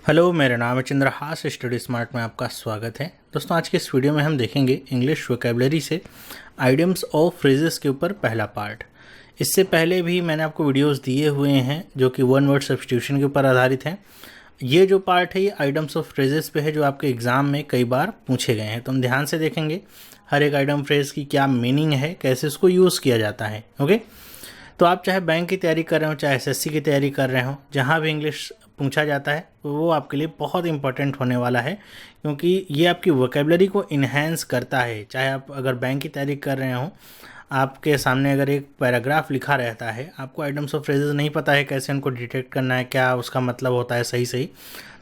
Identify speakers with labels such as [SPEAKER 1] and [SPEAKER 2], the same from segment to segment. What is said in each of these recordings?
[SPEAKER 1] Hello, मेरा नाम है चंद्रहास। स्टडी स्मार्ट में आपका स्वागत है। दोस्तों, आज के इस वीडियो में हम देखेंगे इंग्लिश वोकैबुलरी से आइडियम्स और फ्रेजेस के ऊपर पहला पार्ट। इससे पहले भी मैंने आपको वीडियोस दिए हुए हैं जो कि वन वर्ड सब्स्टिट्यूशन के ऊपर आधारित हैं। ये जो पार्ट है ये आइटम्स ऑफ फ्रेजेस पे है जो आपके एग्ज़ाम में कई बार पूछे गए हैं। तो हम ध्यान से देखेंगे हर एक आइटम फ्रेज की क्या मीनिंग है, कैसे उसको यूज़ किया जाता है। ओके, तो आप चाहे बैंक की तैयारी कर रहे हो, चाहे एसएससी की तैयारी कर रहे हो, जहाँ भी इंग्लिश पूछा जाता है वो आपके लिए बहुत इंपॉर्टेंट होने वाला है, क्योंकि ये आपकी वोकैबुलरी को इन्हेंस करता है। चाहे आप अगर बैंक की तैयारी कर रहे हो, आपके सामने अगर एक पैराग्राफ लिखा रहता है, आपको आइटम्स ऑफ फ्रेजेस नहीं पता है कैसे उनको डिटेक्ट करना है, क्या उसका मतलब होता है सही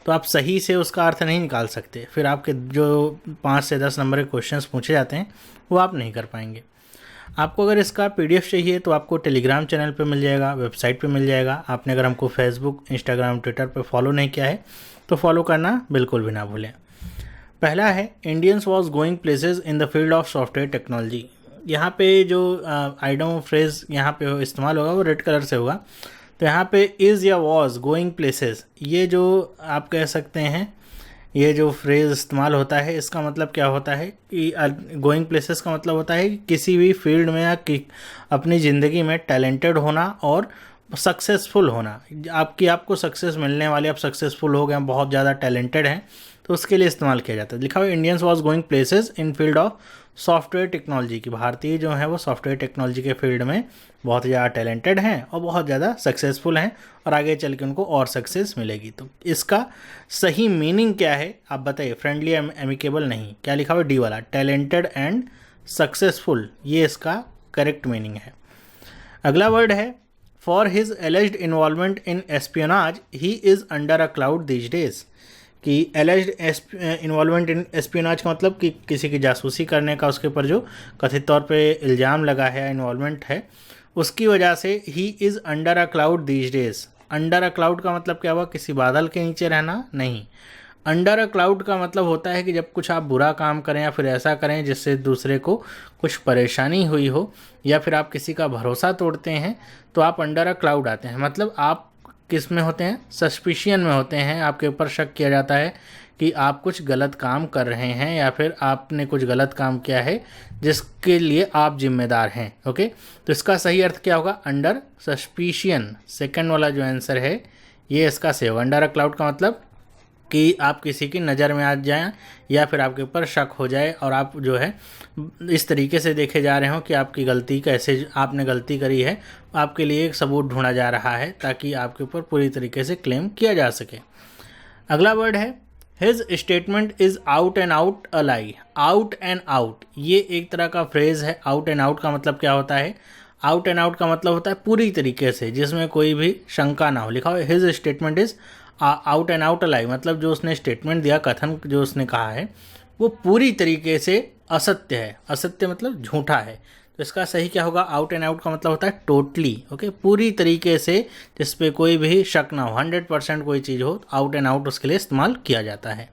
[SPEAKER 1] तो आप सही से उसका अर्थ नहीं निकाल सकते। फिर आपके जो 5 से 10 नंबर के क्वेश्चंस पूछे जाते हैं वो आप नहीं कर पाएंगे। आपको अगर इसका पीडीएफ चाहिए तो आपको टेलीग्राम चैनल पे मिल जाएगा, वेबसाइट पे मिल जाएगा। आपने अगर हमको फेसबुक, इंस्टाग्राम, ट्विटर पे फॉलो नहीं किया है तो फॉलो करना बिल्कुल भी ना भूलें। पहला है Indians was going places in the field of software technology. यहाँ पे जो आइटम फ्रेज यहाँ पे इस्तेमाल होगा वो रेड कलर से होगा। तो यहाँ पे इज़ या वॉज गोइंग प्लेसेस, ये जो आप कह सकते हैं, ये जो फ्रेज़ इस्तेमाल होता है इसका मतलब क्या होता है कि गोइंग प्लेसेस का मतलब होता है कि किसी भी फील्ड में या अपनी ज़िंदगी में टैलेंटेड होना और सक्सेसफुल होना। आपको सक्सेस मिलने वाली, आप सक्सेसफुल हो गए, बहुत ज़्यादा टैलेंटेड हैं, तो उसके लिए इस्तेमाल किया जाता है। लिखा हुआ Indians was going places in field of software technology की भारतीय जो है वो सॉफ्टवेयर टेक्नोलॉजी के फील्ड में बहुत ज़्यादा टैलेंटेड हैं और बहुत ज़्यादा सक्सेसफुल हैं और आगे चल के उनको और सक्सेस मिलेगी। तो इसका सही मीनिंग क्या है आप बताइए। फ्रेंडली एमिकेबल नहीं, क्या लिखा हुआ डी वाला, टैलेंटेड एंड सक्सेसफुल, ये इसका करेक्ट मीनिंग है। अगला वर्ड है for his एलिज्ड involvement in espionage he is under a cloud these days. कि एलिज्ड इन्वॉल्वमेंट इन एस्पियोनाज का मतलब कि किसी की जासूसी करने का उसके ऊपर जो कथित तौर पे इल्ज़ाम लगा है, इन्वॉल्वमेंट है, उसकी वजह से he is under a cloud these days. Under a cloud का मतलब क्या हुआ, किसी बादल के नीचे रहना नहीं। अंडर अ क्लाउड का मतलब होता है कि जब कुछ आप बुरा काम करें या फिर ऐसा करें जिससे दूसरे को कुछ परेशानी हुई हो, या फिर आप किसी का भरोसा तोड़ते हैं तो आप अंडर अ क्लाउड आते हैं। मतलब आप किस में होते हैं, सस्पिशियन में होते हैं, आपके ऊपर शक किया जाता है कि आप कुछ गलत काम कर रहे हैं या फिर आपने कुछ गलत काम किया है जिसके लिए आप जिम्मेदार हैं। ओके, तो इसका सही अर्थ क्या होगा, अंडर सस्पिशियन। सेकंड वाला जो आंसर है ये इसका सही होगा। अंडर अ क्लाउड का मतलब कि आप किसी की नज़र में आ जाएं या फिर आपके ऊपर शक हो जाए और आप जो है इस तरीके से देखे जा रहे हो कि आपकी गलती कैसे, आपने गलती करी है, आपके लिए एक सबूत ढूंढा जा रहा है ताकि आपके ऊपर पूरी तरीके से क्लेम किया जा सके। अगला वर्ड है his statement is out and out a lie. Out and out ये एक तरह का फ्रेज़ है। आउट एंड आउट का मतलब क्या होता है, आउट एंड आउट का मतलब होता है पूरी तरीके से, जिसमें कोई भी शंका ना हो। लिखा हुआ his statement is out and out a lie, मतलब जो उसने स्टेटमेंट दिया, कथन जो उसने कहा है वो पूरी तरीके से असत्य है। असत्य मतलब झूठा है। तो इसका सही क्या होगा, आउट एंड आउट का मतलब होता है टोटली। ओके, पूरी तरीके से, जिस पे कोई भी शक ना हो, 100% कोई चीज़ हो, आउट एंड आउट उसके लिए इस्तेमाल किया जाता है।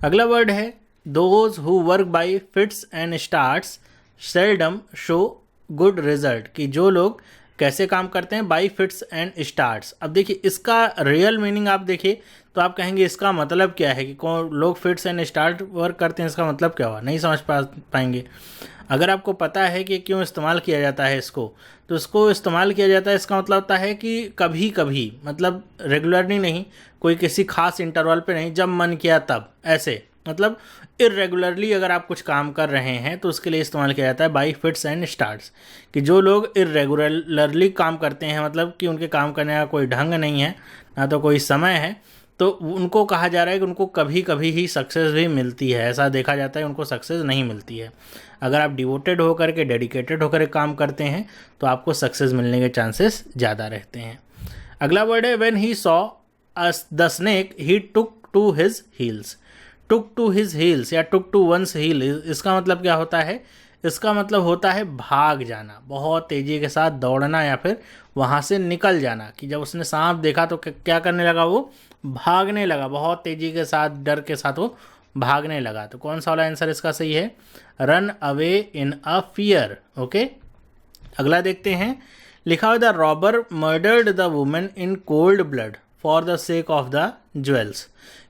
[SPEAKER 1] अगला वर्ड है those who work by fits and starts seldom show good result. कि जो लोग कैसे काम करते हैं, बाई फिट्स एंड स्टार्ट्स। अब देखिए इसका रियल मीनिंग आप देखिए तो आप कहेंगे इसका मतलब क्या है कि कौन लोग फिट्स एंड स्टार्ट वर्क करते हैं, इसका मतलब क्या हुआ, नहीं समझ पाएंगे। अगर आपको पता है कि क्यों इस्तेमाल किया जाता है इसको, तो इसको इस्तेमाल किया जाता है, इसका मतलब होता है कि कभी कभी, मतलब रेगुलरली नहीं, कोई किसी खास इंटरवल पे नहीं, जब मन किया तब, ऐसे मतलब इरेगुलरली अगर आप कुछ काम कर रहे हैं तो उसके लिए इस्तेमाल किया जाता है बाई फिट्स एंड स्टार्ट्स। कि जो लोग इरेगुलरली काम करते हैं, मतलब कि उनके काम करने का कोई ढंग नहीं है, ना तो कोई समय है, तो उनको कहा जा रहा है कि उनको कभी कभी ही सक्सेस भी मिलती है। ऐसा देखा जाता है उनको सक्सेस नहीं मिलती है। अगर आप डिवोटेड होकर के, डेडिकेटेड होकर काम करते हैं तो आपको सक्सेस मिलने के चांसेस ज़्यादा रहते हैं। अगला वर्ड है when he saw the snake he took to his heels. Took to his heels या टुक टू वंस हील, इसका मतलब क्या होता है, इसका मतलब होता है भाग जाना, बहुत तेज़ी के साथ दौड़ना या फिर वहाँ से निकल जाना। कि जब उसने सांप देखा तो क्या करने लगा, वो भागने लगा, बहुत तेज़ी के साथ, डर के साथ वो भागने लगा। तो कौन सा वाला आंसर इसका सही है, run away in a fear. Okay, अगला देखते हैं। लिखा हुआ the robber murdered the women in cold blood for the sake of the jewels,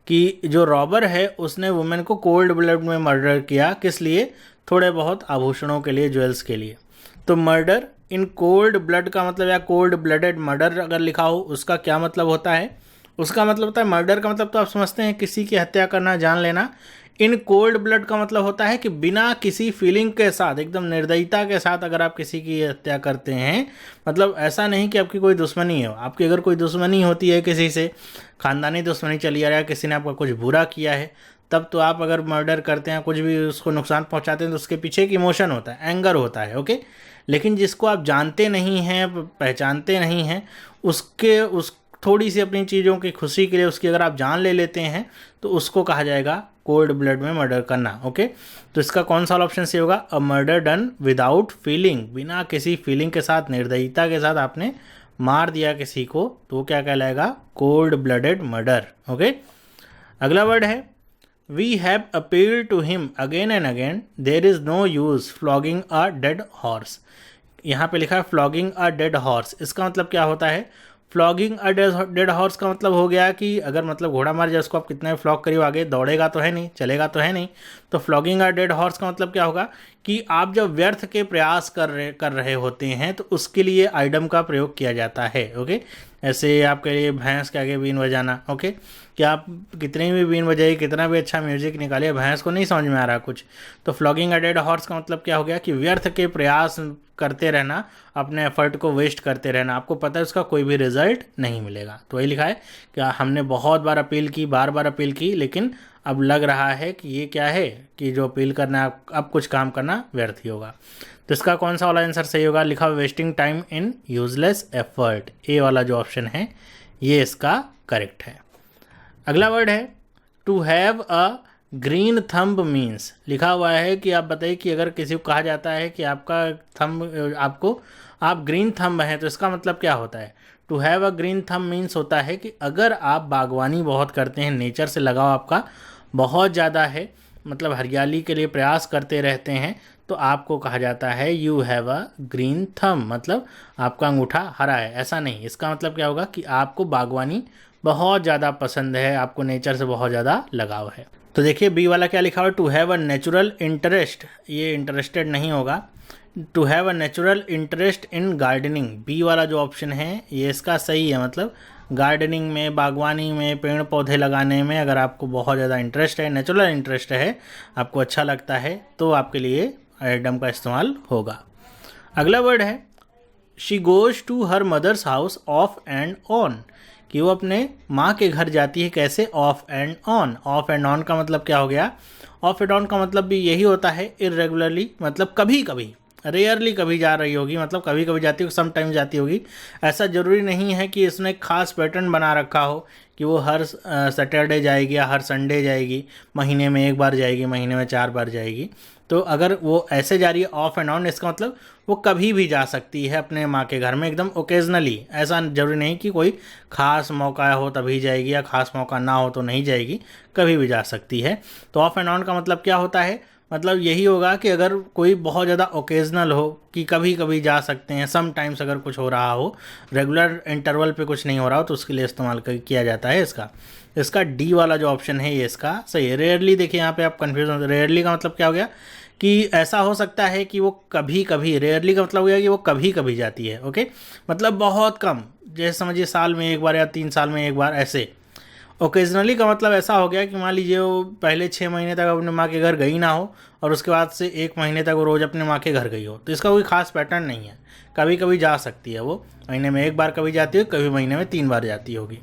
[SPEAKER 1] कि जो रॉबर है उसने वुमेन को कोल्ड ब्लड में मर्डर किया, किस लिए? थोड़े बहुत आभूषणों के लिए, ज्वेल्स के लिए। तो मर्डर इन कोल्ड ब्लड का मतलब, या कोल्ड ब्लडेड मर्डर अगर लिखा हो उसका क्या मतलब होता है? उसका मतलब होता है, मर्डर का मतलब तो आप समझते हैं किसी की हत्या करना, जान लेना। इन कोल्ड ब्लड का मतलब होता है कि बिना किसी फीलिंग के साथ, एकदम निर्दयता के साथ अगर आप किसी की हत्या करते हैं, मतलब ऐसा नहीं कि आपकी कोई दुश्मनी हो, आपकी अगर कोई दुश्मनी होती है किसी से, खानदानी दुश्मनी चली आ रहा है, किसी ने आपका कुछ बुरा किया है, तब तो आप अगर मर्डर करते हैं, कुछ भी उसको नुकसान पहुंचाते हैं, तो उसके पीछे एक इमोशन होता है, एंगर होता है, ओके। लेकिन जिसको आप जानते नहीं हैं, पहचानते नहीं हैं, उस थोड़ी सी अपनी चीज़ों की खुशी के लिए उसकी अगर आप जान ले लेते हैं, तो उसको कहा जाएगा कोल्ड ब्लड में मर्डर करना, ओके। तो इसका कौन सा ऑप्शन सही होगा? A murder done without feeling, बिना किसी फीलिंग के साथ, निर्दयता के साथ आपने मार दिया किसी को, तो क्या कहलाएगा? Cold blooded murder, okay. अगला वर्ड है we have appealed to him again and again, there is no use flogging a dead horse. यहाँ पे लिखा है फ्लॉगिंग अ डेड हॉर्स, इसका मतलब क्या होता है? फ्लॉगिंग अ डेड हॉर्स का मतलब हो गया कि अगर मतलब घोड़ा मर जाए, उसको आप कितना भी फ्लॉग करिए, आगे दौड़ेगा तो है नहीं, चलेगा तो है नहीं। तो फ्लॉगिंग अ डेड हॉर्स का मतलब क्या होगा कि आप जब व्यर्थ के प्रयास कर रहे होते हैं, तो उसके लिए आइडम का प्रयोग किया जाता है, ओके। ऐसे आपके लिए भैंस के आगे बीन बजाना, ओके, कि आप कितनी भी बीन बजाइए, कितना भी अच्छा म्यूजिक निकालिए, भैंस को नहीं समझ में आ रहा कुछ। तो फ्लॉगिंग अ डेड हॉर्स का मतलब क्या हो गया कि व्यर्थ के प्रयास करते रहना, अपने एफर्ट को वेस्ट करते रहना, आपको पता है उसका कोई भी रिजल्ट नहीं मिलेगा। तो वही लिखा है कि हमने बहुत बार अपील की, बार बार अपील की, लेकिन अब लग रहा है कि ये क्या है कि जो अपील करना है, अब कुछ काम करना व्यर्थ ही होगा। तो इसका कौन सा वाला आंसर सही होगा? लिखा wasting time in useless effort, A वाला जो ऑप्शन है ये इसका करेक्ट है। अगला वर्ड है to have a green thumb means, लिखा हुआ है कि आप बताइए कि अगर किसी को कहा जाता है कि आपका थंब, आप ग्रीन थंब हैं, तो इसका मतलब क्या होता है? To have a green thumb means होता है कि अगर आप बागवानी बहुत करते हैं, नेचर से लगाव आपका बहुत ज़्यादा है, मतलब हरियाली के लिए प्रयास करते रहते हैं, तो आपको कहा जाता है you have a green thumb, मतलब आपका अंगूठा हरा है। ऐसा नहीं, इसका मतलब क्या होगा कि आपको बागवानी बहुत ज़्यादा पसंद है, आपको नेचर से बहुत ज़्यादा लगाव है। तो देखिए बी वाला क्या लिखा हुआ है, to have a natural interest, ये इंटरेस्टेड नहीं होगा। To have a natural interest in gardening, B वाला जो ऑप्शन है ये इसका सही है, मतलब गार्डनिंग में, बागवानी में, पेड़ पौधे लगाने में अगर आपको बहुत ज़्यादा इंटरेस्ट है, नेचुरल इंटरेस्ट है, आपको अच्छा लगता है, तो आपके लिए आइडम का इस्तेमाल होगा। अगला वर्ड है she goes to her mother's house off and on, कि वो अपने माँ के घर जाती है, कैसे? Off and on. Off and on का मतलब क्या हो गया? ऑफ एंड ऑन का मतलब भी यही होता है इरेगुलरली, मतलब कभी कभी, रेयरली कभी जा रही होगी, मतलब कभी कभी जाती होगी, सम टाइम जाती होगी। ऐसा ज़रूरी नहीं है कि इसने खास पैटर्न बना रखा हो कि वो हर सैटरडे जाएगी या हर संडे जाएगी, महीने में एक बार जाएगी, महीने में 4 बार जाएगी। तो अगर वो ऐसे जा रही है ऑफ एंड ऑन, इसका मतलब वो कभी भी जा सकती है अपने माँ के घर में, एकदम ओकेजनली, ऐसा जरूरी नहीं कि कोई खास मौका हो तभी जाएगी या खास मौका ना हो तो नहीं जाएगी, कभी भी जा सकती है। तो ऑफ एंड ऑन का मतलब क्या होता है? मतलब यही होगा कि अगर कोई बहुत ज़्यादा ओकेजनल हो, कि कभी कभी जा सकते हैं, सम टाइम्स अगर कुछ हो रहा हो, रेगुलर इंटरवल पे कुछ नहीं हो रहा हो, तो उसके लिए इस्तेमाल किया जाता है इसका। इसका डी वाला जो ऑप्शन है ये इसका सही है। रेयरली, देखिए यहाँ पे आप कन्फ्यूज हो, रेयरली का मतलब क्या हो गया कि ऐसा हो सकता है कि वो कभी कभी, रेयरली का मतलब हो गया कि वो कभी कभी जाती है, ओके, मतलब बहुत कम, जैसे समझिए साल में एक बार या 3 साल में एक बार ऐसे। ओकेजनली का मतलब ऐसा हो गया कि मान लीजिए वो पहले 6 महीने तक अपने माँ के घर गई ना हो, और उसके बाद से 1 महीने तक वो रोज़ अपने माँ के घर गई हो, तो इसका कोई खास पैटर्न नहीं है, कभी कभी जा सकती है वो, महीने में 1 बार कभी जाती है, कभी महीने में 3 बार जाती होगी।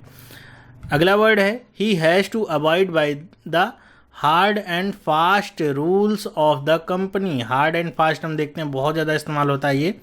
[SPEAKER 1] अगला वर्ड है he has to avoid by the hard and fast rules of the company. Hard and fast हम देखते हैं बहुत ज़्यादा इस्तेमाल होता है ये।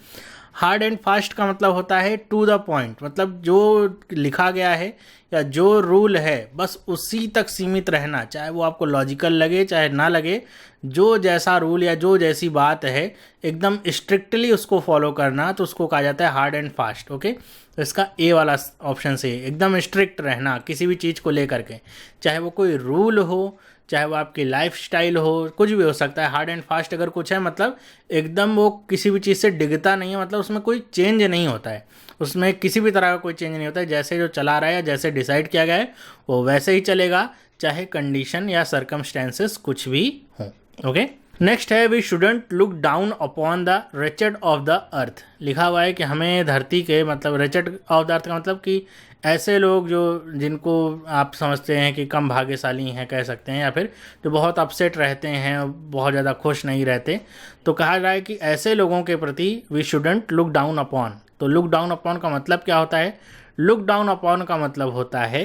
[SPEAKER 1] हार्ड एंड फास्ट का मतलब होता है टू द पॉइंट, मतलब जो लिखा गया है या जो रूल है बस उसी तक सीमित रहना, चाहे वो आपको लॉजिकल लगे चाहे ना लगे, जो जैसा रूल या जो जैसी बात है एकदम स्ट्रिक्टली उसको फॉलो करना, तो उसको कहा जाता है हार्ड एंड फास्ट, ओके। तो इसका ए वाला ऑप्शन से एकदम स्ट्रिक्ट रहना किसी भी चीज़ को लेकर के, चाहे वो कोई रूल हो, चाहे वो आपकी लाइफ स्टाइल हो, कुछ भी हो सकता है। हार्ड एंड फास्ट अगर कुछ है मतलब एकदम वो किसी भी चीज़ से डिगता नहीं है, मतलब उसमें कोई चेंज नहीं होता है, उसमें किसी भी तरह का कोई चेंज नहीं होता है। जैसे जो चला रहा है या जैसे डिसाइड किया गया है वो वैसे ही चलेगा, चाहे कंडीशन या सर्कमस्टेंसेस कुछ भी हों। ओके, नेक्स्ट है we shouldn't look down upon the wretched of the earth. लिखा हुआ है कि हमें धरती के, मतलब रेचेड ऑफ द अर्थ का मतलब कि ऐसे लोग जो जिनको आप समझते हैं कि कम भाग्यशाली हैं कह सकते हैं, या फिर जो बहुत अपसेट रहते हैं, बहुत ज़्यादा खुश नहीं रहते, तो कहा जाए कि ऐसे लोगों के प्रति we shouldn't look down upon. तो लुक डाउन अपॉन का मतलब क्या होता है? लुक डाउन अपॉन का मतलब होता है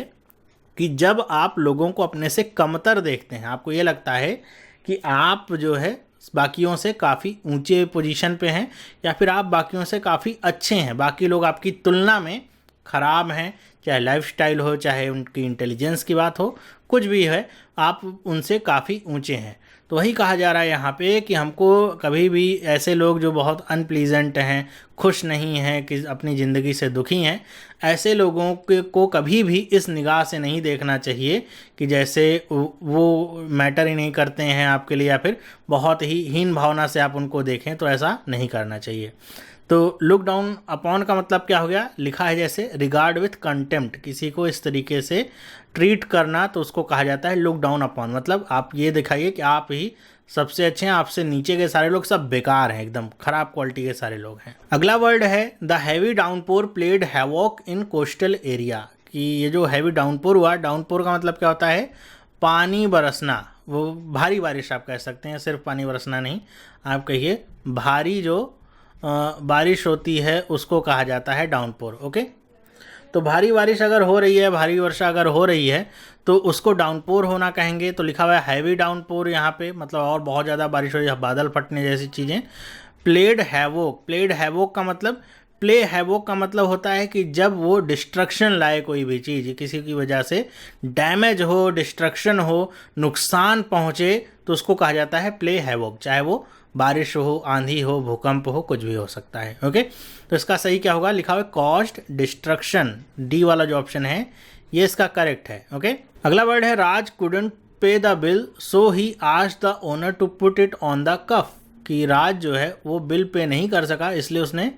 [SPEAKER 1] कि जब आप लोगों को अपने से कमतर देखते हैं, आपको ये लगता है कि आप जो है बाकियों से काफ़ी ऊंचे पोजीशन पे हैं, या फिर आप बाकियों से काफ़ी अच्छे हैं, बाकी लोग आपकी तुलना में ख़राब हैं, चाहे लाइफस्टाइल हो, चाहे उनकी इंटेलिजेंस की बात हो, कुछ भी है, आप उनसे काफ़ी ऊंचे हैं। तो वही कहा जा रहा है यहाँ पे कि हमको कभी भी ऐसे लोग जो बहुत अनप्लीजेंट हैं, खुश नहीं हैं, कि अपनी ज़िंदगी से दुखी हैं, ऐसे लोगों को कभी भी इस निगाह से नहीं देखना चाहिए कि जैसे वो मैटर ही नहीं करते हैं आपके लिए, या फिर बहुत ही हीन भावना से आप उनको देखें, तो ऐसा नहीं करना चाहिए। तो लुक डाउन अपॉन का मतलब क्या हो गया? लिखा है जैसे रिगार्ड विथ कंटेम्प्ट, किसी को इस तरीके से ट्रीट करना, तो उसको कहा जाता है लुक डाउन अपॉन। मतलब आप ये दिखाइए कि आप ही सबसे अच्छे हैं, आपसे नीचे के सारे लोग सब बेकार हैं, एकदम खराब क्वालिटी के सारे लोग हैं। अगला वर्ड है the heavy downpour played havoc in coastal area, कि ये जो हैवी डाउनपोर हुआ, डाउनपोर का मतलब क्या होता है? पानी बरसना, वो भारी बारिश आप कह सकते हैं, सिर्फ पानी बरसना नहीं, आप कहिए भारी जो बारिश होती है उसको कहा जाता है डाउनपोर। ओके, तो भारी बारिश अगर हो रही है, भारी वर्षा अगर हो रही है, तो उसको डाउनपोर होना कहेंगे। तो लिखा हुआ है हैवी डाउनपोर यहाँ पे, मतलब और बहुत ज़्यादा बारिश हो रही है, बादल फटने जैसी चीज़ें। प्लेड हैवोक, प्लेड हैवोक का मतलब, प्ले हैवोक का मतलब होता है कि जब वो डिस्ट्रक्शन लाए, कोई भी चीज़ किसी की वजह से डैमेज हो, डिस्ट्रक्शन हो, नुकसान पहुँचे, तो उसको कहा जाता है प्ले हैवोक। चाहे वो बारिश हो, आंधी हो, भूकंप हो, कुछ भी हो सकता है। ओके, तो इसका सही क्या होगा? लिखा हुआ है कॉस्ट डिस्ट्रक्शन, डी वाला जो ऑप्शन है ये इसका करेक्ट है। ओके, अगला वर्ड है Raj couldn't pay the bill so he asked the owner to put it on the cuff, कि राज जो है वो बिल पे नहीं कर सका, इसलिए उसने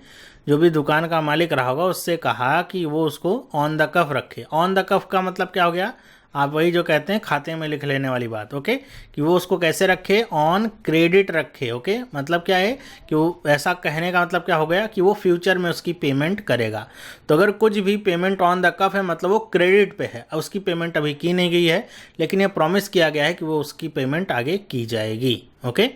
[SPEAKER 1] जो भी दुकान का मालिक रहा होगा उससे कहा कि वो उसको ऑन द कफ रखे। ऑन द कफ का मतलब क्या हो गया? आप वही जो कहते हैं खाते में लिख लेने वाली बात। ओके, कि वो उसको कैसे रखे? ऑन क्रेडिट रखे। ओके, मतलब क्या है कि वो ऐसा कहने का मतलब क्या हो गया कि वो फ्यूचर में उसकी पेमेंट करेगा। तो अगर कुछ भी पेमेंट ऑन द कफ है, मतलब वो क्रेडिट पे है, उसकी पेमेंट अभी की नहीं गई है, लेकिन ये प्रॉमिस किया गया है कि वो उसकी पेमेंट आगे की जाएगी। ओके,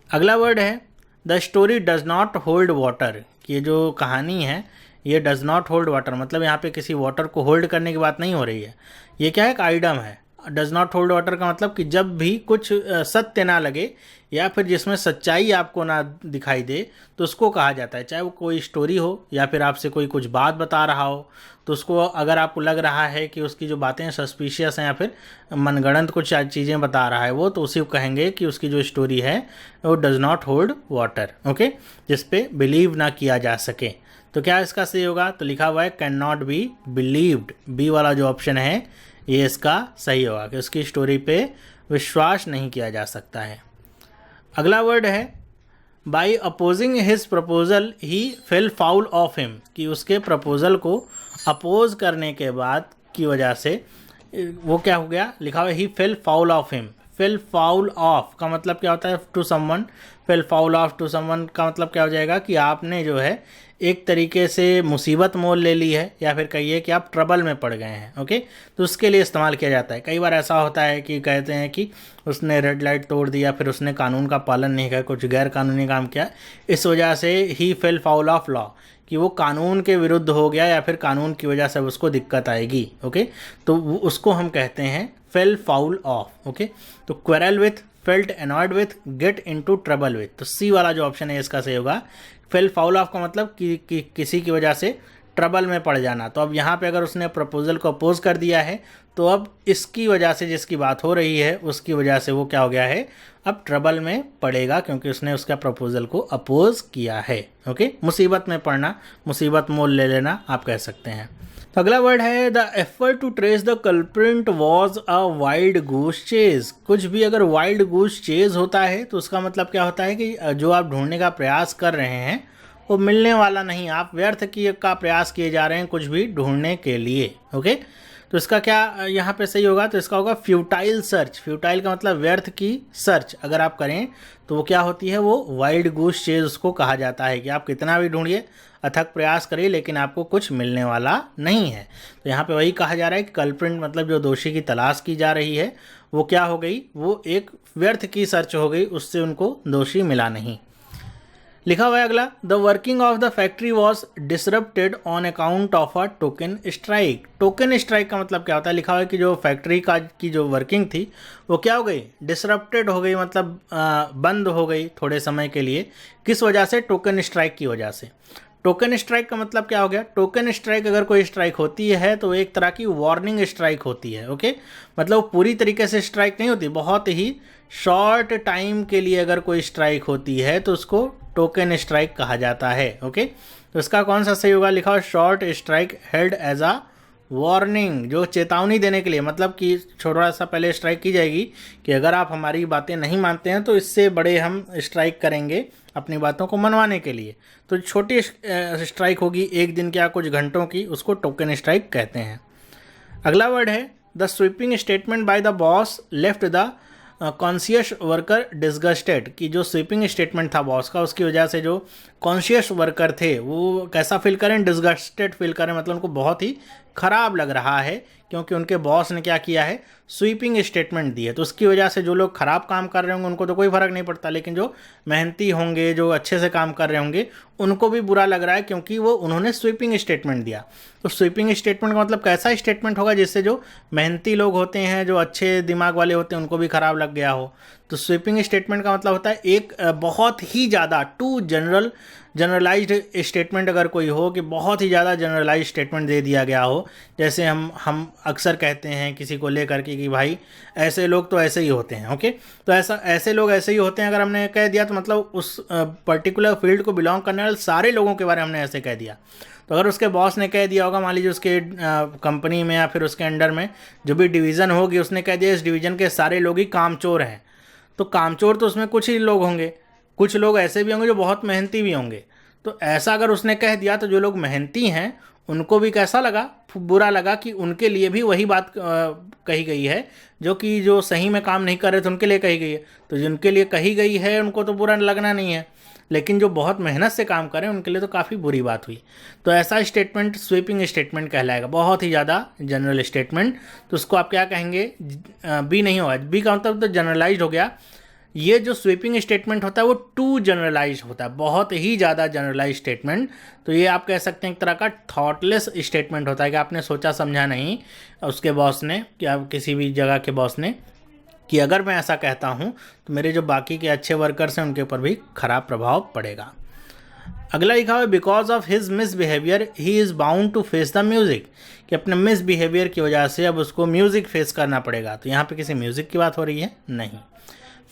[SPEAKER 1] अगला वर्ड है the story does not hold water, ये जो कहानी है ये डज नॉट होल्ड वाटर, मतलब यहाँ पे किसी वाटर को होल्ड करने की बात नहीं हो रही है। ये क्या है? एक आइडम है। डज नॉट होल्ड वाटर का मतलब कि जब भी कुछ सत्य ना लगे, या फिर जिसमें सच्चाई आपको ना दिखाई दे, तो उसको कहा जाता है, चाहे वो कोई स्टोरी हो या फिर आपसे कोई कुछ बात बता रहा हो, तो उसको अगर आपको लग रहा है कि उसकी जो बातें सस्पिशियस हैं या फिर मनगढ़ंत कुछ चीज़ें बता रहा है वो, तो उसी को कहेंगे कि उसकी जो स्टोरी है वो does not hold water. Okay, जिस पे बिलीव ना किया जा सके। तो क्या इसका सही होगा? तो लिखा हुआ है can not be believed, B वाला जो ऑप्शन है ये इसका सही होगा, कि उसकी स्टोरी पे विश्वास नहीं किया जा सकता है। अगला वर्ड है by opposing his proposal he fell foul of him, कि उसके प्रपोजल को अपोज करने के बाद की वजह से वो क्या हो गया? लिखा हुआ है he fell foul of him. Fell foul of का मतलब क्या होता है? To someone. Fell foul of to someone का मतलब क्या हो जाएगा कि आपने जो है एक तरीके से मुसीबत मोल ले ली है, या फिर कहिए कि आप ट्रबल में पड़ गए हैं। ओके, तो उसके लिए इस्तेमाल किया जाता है। कई बार ऐसा होता है कि कहते हैं कि उसने रेड लाइट तोड़ दिया, फिर उसने कानून का पालन नहीं किया, कुछ गैर कानूनी काम किया, इस वजह से ही फेल फाउल ऑफ लॉ, कि वो कानून के विरुद्ध हो गया, या फिर कानून की वजह से उसको दिक्कत आएगी। ओके, तो उसको हम कहते हैं फेल फाउल ऑफ। ओके, तो quarrel with, felt annoyed with, get into trouble with, तो सी वाला जो ऑप्शन है इसका सही होगा। फेल फाउल ऑफ का मतलब कि किसी की वजह से ट्रबल में पड़ जाना। तो अब यहाँ पे अगर उसने प्रपोजल को अपोज कर दिया है, तो अब इसकी वजह से जिसकी बात हो रही है उसकी वजह से वो क्या हो गया है? अब ट्रबल में पड़ेगा, क्योंकि उसने उसका प्रपोजल को अपोज किया है। ओके, मुसीबत में पड़ना, मुसीबत मोल ले लेना आप कह सकते हैं। तो अगला वर्ड है the effort to trace the culprit was a wild goose chase. कुछ भी अगर वाइल्ड गूस चेज होता है तो उसका मतलब क्या होता है कि जो आप ढूंढने का प्रयास कर रहे हैं वो मिलने वाला नहीं, आप व्यर्थ की का प्रयास किए जा रहे हैं कुछ भी ढूंढने के लिए। ओके, तो इसका क्या यहाँ पे सही होगा, तो इसका होगा फ्यूटाइल सर्च। फ्यूटाइल का मतलब व्यर्थ की सर्च अगर आप करें तो वो क्या होती है, वो वाइल्ड गूस चेज उसको कहा जाता है कि आप कितना भी ढूंढिए, अथक प्रयास करिए, लेकिन आपको कुछ मिलने वाला नहीं है। तो यहाँ पे वही कहा जा रहा है कि कल्प्रिट मतलब जो दोषी की तलाश की जा रही है वो क्या हो गई, वो एक व्यर्थ की सर्च हो गई, उससे उनको दोषी मिला नहीं। लिखा हुआ है अगला, the working of the factory was disrupted on account of a token strike. Token strike का मतलब क्या होता है, लिखा हुआ है कि जो फैक्ट्री का की जो वर्किंग थी वो क्या हो गई, डिसरप्टेड हो गई, मतलब बंद हो गई थोड़े समय के लिए। किस वजह से, टोकन स्ट्राइक की वजह से। टोकन स्ट्राइक का मतलब क्या हो गया, टोकन स्ट्राइक अगर कोई स्ट्राइक होती है तो एक तरह की वार्निंग स्ट्राइक होती है। ओके, मतलब पूरी तरीके से स्ट्राइक नहीं होती, बहुत ही शॉर्ट टाइम के लिए अगर कोई स्ट्राइक होती है तो उसको टोकन स्ट्राइक कहा जाता है। ओके, तो इसका कौन सा सही होगा, लिखा हो short strike held as a warning, जो चेतावनी देने के लिए, मतलब कि थोड़ा सा पहले स्ट्राइक की जाएगी कि अगर आप हमारी बातें नहीं मानते हैं तो इससे बड़े हम स्ट्राइक करेंगे अपनी बातों को मनवाने के लिए। तो छोटी स्ट्राइक होगी एक दिन की या कुछ घंटों की, उसको टोकन स्ट्राइक कहते हैं। अगला वर्ड है the sweeping statement by the boss left the conscious worker disgusted, कि जो स्वीपिंग स्टेटमेंट था बॉस का, उसकी वजह से जो कॉन्शियस वर्कर थे वो कैसा फील करें, डिस्गस्टेड फील करें, मतलब उनको बहुत ही खराब लग रहा है क्योंकि उनके बॉस ने क्या किया है, स्वीपिंग स्टेटमेंट दी है। तो उसकी वजह से जो लोग खराब काम कर रहे होंगे उनको तो कोई फर्क नहीं पड़ता, लेकिन जो मेहनती होंगे, जो अच्छे से काम कर रहे होंगे, उनको भी बुरा लग रहा है क्योंकि वो उन्होंने स्वीपिंग स्टेटमेंट दिया। तो स्वीपिंग स्टेटमेंट का मतलब कैसा स्टेटमेंट होगा जिससे जो मेहनती लोग होते हैं, जो अच्छे दिमाग वाले होते हैं, उनको भी खराब लग गया हो। तो स्वीपिंग स्टेटमेंट का मतलब होता है एक बहुत ही ज़्यादा टू जनरलाइज्ड स्टेटमेंट अगर कोई हो, कि बहुत ही ज़्यादा जनरलाइज्ड स्टेटमेंट दे दिया गया हो। जैसे हम अक्सर कहते हैं किसी को लेकर के कि भाई ऐसे लोग तो ऐसे ही होते हैं। ओके, तो ऐसे लोग ऐसे ही होते हैं अगर हमने कह दिया तो मतलब उस पर्टिकुलर फील्ड को बिलोंग करने वाले सारे लोगों के बारे में हमने ऐसे कह दिया। तो अगर उसके बॉस ने कह दिया होगा, मान लीजिए उसके कंपनी में या फिर उसके अंडर में जो भी डिवीज़न होगी, उसने कह दिया इस डिवीज़न के सारे लोग ही कामचोर हैं, तो कामचोर तो उसमें कुछ ही लोग होंगे, कुछ लोग ऐसे भी होंगे जो बहुत मेहनती भी होंगे। तो ऐसा अगर उसने कह दिया तो जो लोग मेहनती हैं उनको भी कैसा लगा, बुरा लगा कि उनके लिए भी वही बात कही गई है जो सही में काम नहीं कर रहे थे उनके लिए कही गई है। तो जिनके लिए कही गई है उनको तो बुरा लगना नहीं है, लेकिन जो बहुत मेहनत से काम करें उनके लिए तो काफ़ी बुरी बात हुई। तो ऐसा स्टेटमेंट स्वीपिंग स्टेटमेंट कहलाएगा, बहुत ही ज़्यादा जनरल स्टेटमेंट। तो उसको आप क्या कहेंगे, बी नहीं होगा, बी का मतलब तो जनरलाइज हो गया। ये जो स्वीपिंग स्टेटमेंट होता है वो टू जनरलाइज होता है, बहुत ही ज़्यादा जनरलाइज स्टेटमेंट। तो ये आप कह सकते हैं एक तरह का थॉटलेस स्टेटमेंट होता है कि आपने सोचा समझा नहीं, उसके बॉस ने, क्या किसी भी जगह के बॉस ने, कि अगर मैं ऐसा कहता हूँ तो मेरे जो बाकी के अच्छे वर्कर्स हैं उनके ऊपर भी खराब प्रभाव पड़ेगा। अगला लिखा हुआ है because of his misbehaviour he is bound to face the music, कि अपने मिसबिहेवियर की वजह से अब उसको म्यूज़िक फेस करना पड़ेगा। तो यहाँ पे किसी म्यूज़िक की बात हो रही है, नहीं।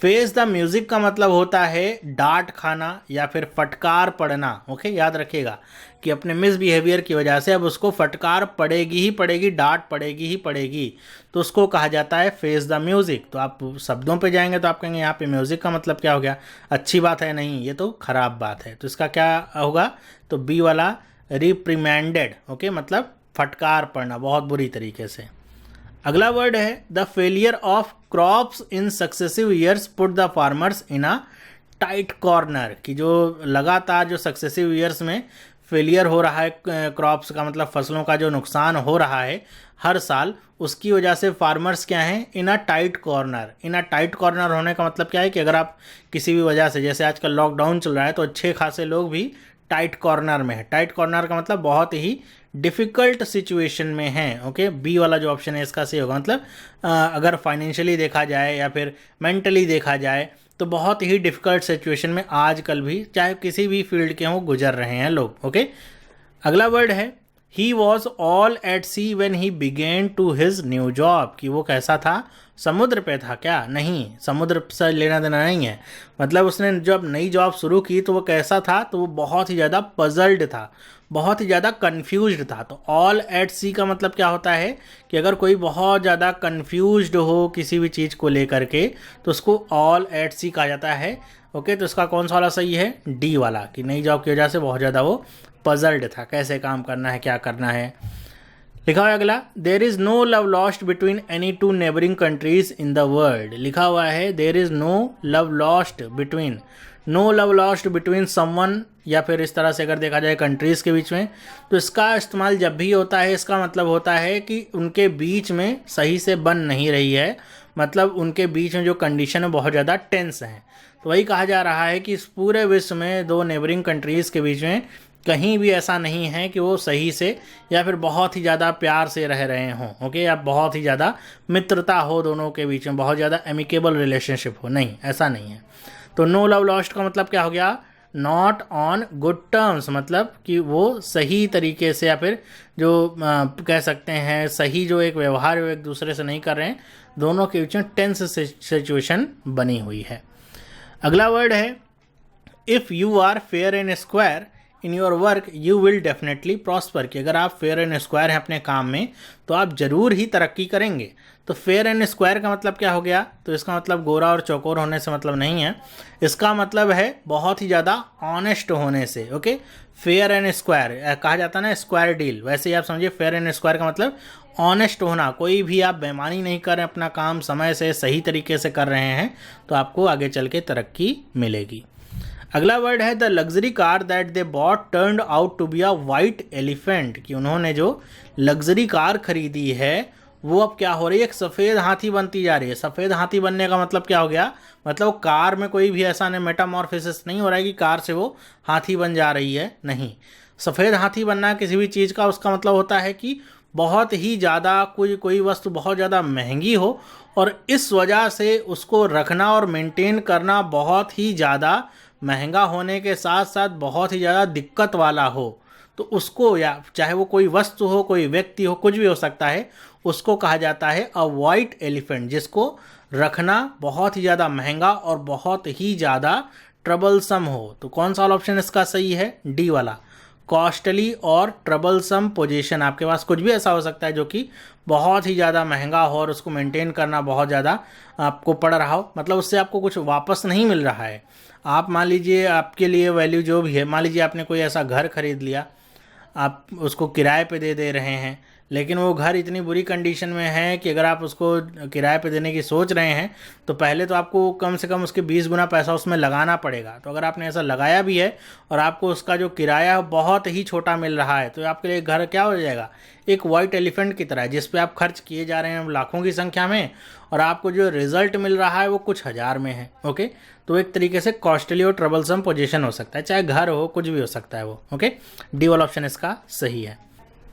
[SPEAKER 1] फेस द म्यूज़िक का मतलब होता है डांट खाना या फिर फटकार पड़ना। ओके, याद रखिएगा कि अपने मिसबिहेवियर की वजह से अब उसको फटकार पड़ेगी ही पड़ेगी, डांट पड़ेगी ही पड़ेगी, तो उसको कहा जाता है फेस द म्यूज़िक। तो आप शब्दों पे जाएंगे तो आप कहेंगे यहाँ पे म्यूज़िक का मतलब क्या हो गया, अच्छी बात है, नहीं, ये तो खराब बात है। तो इसका क्या होगा, तो बी वाला रिप्रिमेंडेड। ओके, मतलब फटकार पड़ना बहुत बुरी तरीके से। अगला वर्ड है the failure of crops in successive years put the farmers in a tight corner, कि जो लगातार जो सक्सेसिव ईयर्स में फेलियर हो रहा है क्रॉप्स का, मतलब फसलों का जो नुकसान हो रहा है हर साल, उसकी वजह से फार्मर्स क्या हैं, in a tight corner. In a tight corner होने का मतलब क्या है कि अगर आप किसी भी वजह से, जैसे आजकल लॉकडाउन चल रहा है, तो अच्छे खासे लोग भी टाइट कॉर्नर में है। टाइट कॉर्नर का मतलब बहुत ही डिफ़िकल्ट सिचुएशन में है। ओके, बी वाला जो ऑप्शन है इसका सही होगा, मतलब अगर फाइनेंशियली देखा जाए या फिर मेंटली देखा जाए तो बहुत ही डिफ़िकल्ट सिचुएशन में आजकल भी, चाहे किसी भी फील्ड के हों, गुजर रहे हैं लोग। ओके, अगला वर्ड है he was all at sea when he began to his new job, कि वो कैसा था, समुद्र पे था क्या, नहीं, समुद्र से लेना देना नहीं है। मतलब उसने जब नई जॉब शुरू की तो वो कैसा था, तो वो बहुत ही ज़्यादा पजल्ड था, बहुत ही ज़्यादा कन्फ्यूज्ड था। तो ऑल एट सी का मतलब क्या होता है कि अगर कोई बहुत ज़्यादा कन्फ्यूज्ड हो किसी भी चीज़ को लेकर के तो उसको ऑल एट सी कहा जाता है। ओके, तो इसका कौन सा वाला सही है, डी वाला, कि नई जॉब की वजह से बहुत ज़्यादा वो पजल्ड था, कैसे काम करना है, क्या करना है। लिखा हुआ है अगला, there is no love lost between any two neighbouring countries in the world. लिखा हुआ है there is no love lost between, no love lost between someone, या फिर इस तरह से अगर देखा जाए कंट्रीज़ के बीच में, तो इसका इस्तेमाल जब भी होता है इसका मतलब होता है कि उनके बीच में सही से बन नहीं रही है, मतलब उनके बीच में जो कंडीशन है बहुत ज़्यादा टेंस है। तो वही कहा जा रहा है कि इस पूरे विश्व में दो नेबरिंग कंट्रीज़ के बीच में कहीं भी ऐसा नहीं है कि वो सही से या फिर बहुत ही ज़्यादा प्यार से रह रहे हों। ओके, या बहुत ही ज़्यादा मित्रता हो दोनों के बीच में, बहुत ज़्यादा एमिकेबल रिलेशनशिप हो, नहीं, ऐसा नहीं है। तो नो लव लॉस्ट का मतलब क्या हो गया, नॉट ऑन गुड टर्म्स, मतलब कि वो सही तरीके से या फिर जो कह सकते हैं सही जो एक व्यवहार वो एक दूसरे से नहीं कर रहे हैं, दोनों के बीच में टेंस सिचुएशन बनी हुई है। अगला वर्ड है if you are fair and square in your work you will definitely prosper, कि अगर आप फेयर एंड स्क्वायर हैं अपने काम में तो आप ज़रूर ही तरक्की करेंगे। तो फेयर एंड स्क्वायर का मतलब क्या हो गया, तो इसका मतलब गोरा और चौकोर होने से मतलब नहीं है, इसका मतलब है बहुत ही ज़्यादा ऑनेस्ट होने से। ओके, फेयर एंड स्क्वायर कहा जाता है ना, स्क्वायर डील, वैसे ही आप समझिए फेयर एंड स्क्वायर का मतलब ऑनेस्ट होना, कोई भी आप बेईमानी नहीं कर रहे, अपना काम समय से सही तरीके से कर रहे हैं तो आपको आगे चल के तरक्की मिलेगी। अगला वर्ड है the luxury car that they bought turned out to be a white elephant, कि उन्होंने जो लग्जरी कार खरीदी है वो अब क्या हो रही है, एक सफ़ेद हाथी बनती जा रही है। सफ़ेद हाथी बनने का मतलब क्या हो गया, मतलब कार में कोई भी ऐसा नहीं मेटामॉर्फोसिस नहीं हो रहा है कि कार से वो हाथी बन जा रही है, नहीं। सफ़ेद हाथी बनना किसी भी चीज़ का उसका मतलब होता है कि बहुत ही ज़्यादा कोई वस्तु बहुत ज़्यादा महंगी हो और इस वजह से उसको रखना और मेंटेन करना बहुत ही ज़्यादा महंगा होने के साथ साथ बहुत ही ज़्यादा दिक्कत वाला हो, तो उसको, या चाहे वो कोई वस्तु हो, कोई व्यक्ति हो, कुछ भी हो सकता है, उसको कहा जाता है अ वाइट एलिफेंट, जिसको रखना बहुत ही ज़्यादा महंगा और बहुत ही ज़्यादा ट्रबलसम हो। तो कौन सा ऑप्शन इसका सही है, डी वाला, कॉस्टली और ट्रबलसम पोजीशन। आपके पास कुछ भी ऐसा हो सकता है जो कि बहुत ही ज़्यादा महंगा हो और उसको मेंटेन करना बहुत ज़्यादा आपको पड़ रहा हो, मतलब उससे आपको कुछ वापस नहीं मिल रहा है। आप मान लीजिए आपके लिए वैल्यू जो भी है, मान लीजिए आपने कोई ऐसा घर खरीद लिया, आप उसको किराए पे दे रहे हैं, लेकिन वो घर इतनी बुरी कंडीशन में है कि अगर आप उसको किराए पे देने की सोच रहे हैं तो पहले तो आपको कम से कम उसके 20 गुना पैसा उसमें लगाना पड़ेगा। तो अगर आपने ऐसा लगाया भी है और आपको उसका जो किराया बहुत ही छोटा मिल रहा है तो आपके लिए घर क्या हो जाएगा, एक वाइट एलिफेंट की तरह, जिस पे आप खर्च किए जा रहे हैं लाखों की संख्या में और आपको जो रिजल्ट मिल रहा है वो कुछ हज़ार में है। ओके, तो एक तरीके से कॉस्टली और ट्रबलसम पोजीशन हो सकता है, चाहे घर हो, कुछ भी हो सकता है वो। ओके, डी वाला ऑप्शन इसका सही है।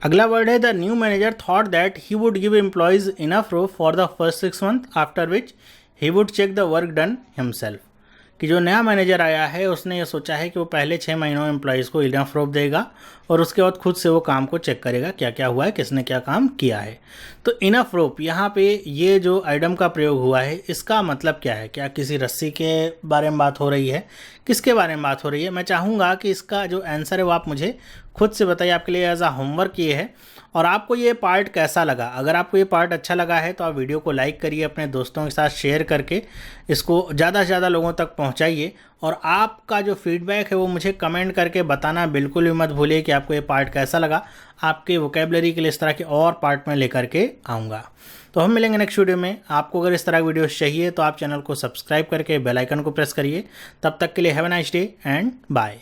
[SPEAKER 1] अगला वर्ड है the new manager thought that he would give employees enough rope for the first 6 months after which he would check the work done himself, कि जो नया मैनेजर आया है उसने ये सोचा है कि वो पहले 6 महीनों में एम्प्लॉयज़ को इनफ रोप देगा और उसके बाद खुद से वो काम को चेक करेगा क्या क्या हुआ है, किसने क्या काम किया है। तो इनफ रोप यहाँ पे ये जो आइटम का प्रयोग हुआ है इसका मतलब क्या है, क्या किसी रस्सी के बारे में बात हो रही है, किसके बारे में बात हो रही है। मैं चाहूँगा कि इसका जो आंसर है वो आप मुझे खुद से बताइए, आपके लिए एज अ होमवर्क ये है। और आपको ये पार्ट कैसा लगा, अगर आपको ये पार्ट अच्छा लगा है तो आप वीडियो को लाइक करिए, अपने दोस्तों के साथ शेयर करके इसको ज़्यादा से ज़्यादा लोगों तक पहुंचाइए। और आपका जो फीडबैक है वो मुझे कमेंट करके बताना बिल्कुल भी मत भूलिए कि आपको ये पार्ट कैसा लगा। आपके वोकेबलरी के लिए इस तरह के और पार्ट में लेकर के आऊँगा। तो हम मिलेंगे नेक्स्ट वीडियो में। आपको अगर इस तरह की वीडियोस चाहिए तो आप चैनल को सब्सक्राइब करके बेल आइकन को प्रेस करिए। तब तक के लिए have a nice day and bye.